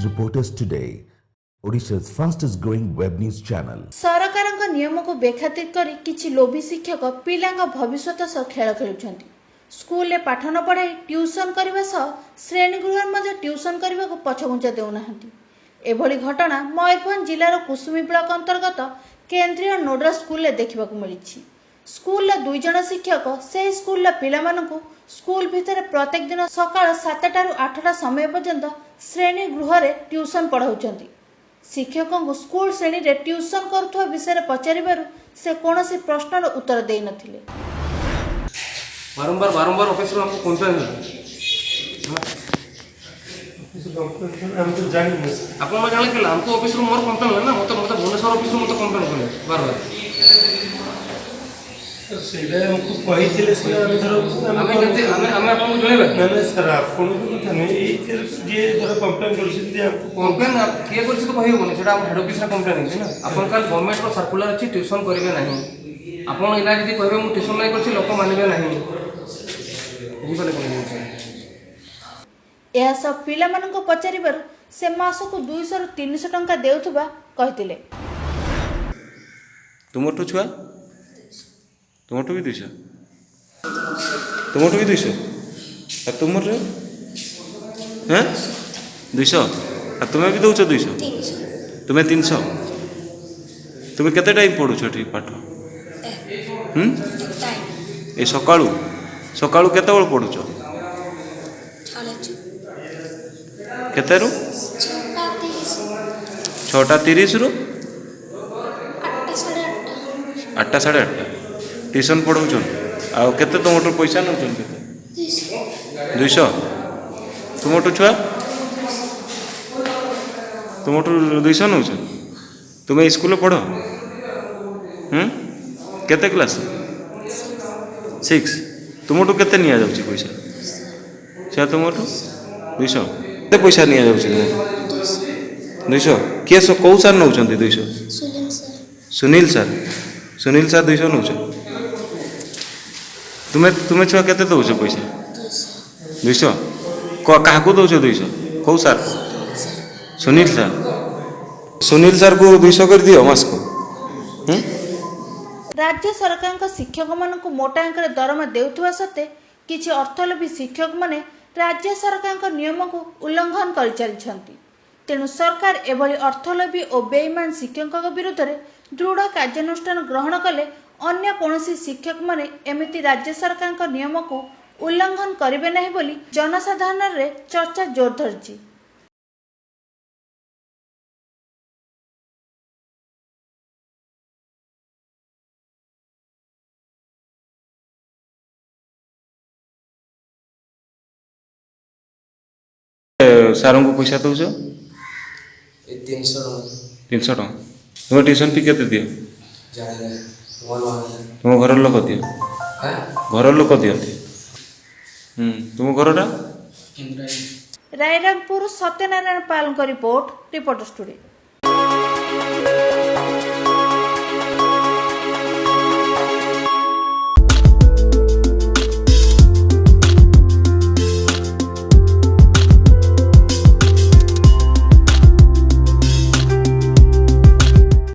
News Reporters Today, Odisha's fastest growing web news channel. सरकारଙ୍କ नियमକୁ बेखातिर करी किछि लोभी शिक्षक पिलाଙ୍କ भविष्यत सह खेल खेलुछन्ति। स्कूल पाठ न पढ़ाई ट्यूशन करने सह श्रेणीगृह मध्य ट्यूशन करने को पछघुंचा देउनाहांती। एभली घटना मयूरभंज जिलार कुसुमी ब्लॉक अंतर्गत केंद्रीय नोडा स्कूल देखा मिली। स्कूल 2 जन शिक्षक से स्कूल पिलामानंकु स्कूल भितर प्रत्येक दिन सकाळ 7 ରୁ 8 समय पर्यंत श्रेणी गृह रे ट्यूशन पढ़ाउछन्ति। शिक्षकों को स्कूल श्रेणी रे ट्यूशन करुवा विषय पचारिबारु से कौनसी प्रश्नर उत्तर दे नथिले। बारंबार बारंबार ऑफिस में हमको कंप्लेन हम तो जानी नहीं आपन में जाने के हमको ऑफिस में मोर कंप्लेन है ना मत भुवनेश्वर ऑफिस में तो कंप्लेन करे बार बार सेडा हमको कहि थिले से हम धर हम आपन जणेबा ना सर आपन को था नहीं ए जे धर कंप्लेन करछि जे कंप्लेन के करछि तो कहि होने सेडा हम हेड ऑफिस रे कंप्लेन है ना आपन काल गवर्नमेंट रो सर्कुलर अछि ट्यूशन करिवे नहीं आपन इला जदी कहबे मु ट्यूशन नहीं करछि लोक मानबे नहीं यह सब पिलामानंको पचारिबारु से मासको 200 ରୁ 300 टंका देउथबा कहितिले। तुमटो छुआ तुमटो भी 200 तुमटो भी 200 आ तुमर रे हैं 200 आ तुमे भी दउछ 200 तुमे 300 तुमे केते टाइम पढु छठी पाठ ए सकाळू सकाळू केते बेल पढुछ केते रु 6:30 रु 8:30 ट्यूशन पढ़ाऊन आउ केते तुमठू पैसा नौन केते 200 तुमठू छुआ तुमठू 200 नौ तुम स्कूल पढ़ केते क्लास 6 तुमठू केते निया जाउची पैसा से तुमठू 200 केते पैसा निया जाउची 200 के सो कौ सर नौ 200 सुनील सर 200 नौ तुम्हें तुम्हें छुआ केते दउछ पैसा 200 क्या को दउछ 200 कौ सर सुनील सर को 200 कर दियो मास को राज्य सरकार शिक्षक मानक मोटा अंक दरमा देउथवा सत्ते किछि अर्थलोभी शिक्षक माने राज्य सरकार नियम को उल्लंघन कर चलछंती। तेणु सरकार एभली अर्थलोभी और बेईमान शिक्षक विरुद्ध में दृढ़ कार्यानुष्ठान ग्रहण कले अन्य कौनसी शिक्षक माने एमिति राज्य सरकार नियम को उल्लंघन करिवे नहीं बोली जनसाधारण रे चर्चा जोर धरछि। सारों को पैसा दउछ 300 टका तुम ट्यूशन फी केते दियो तुम घर लोक दियो घर लोक दियंती तुम घरटा रायरंगपुर सत्यनारायण पाल रिपोर्ट रिपोर्टर्स टुडे।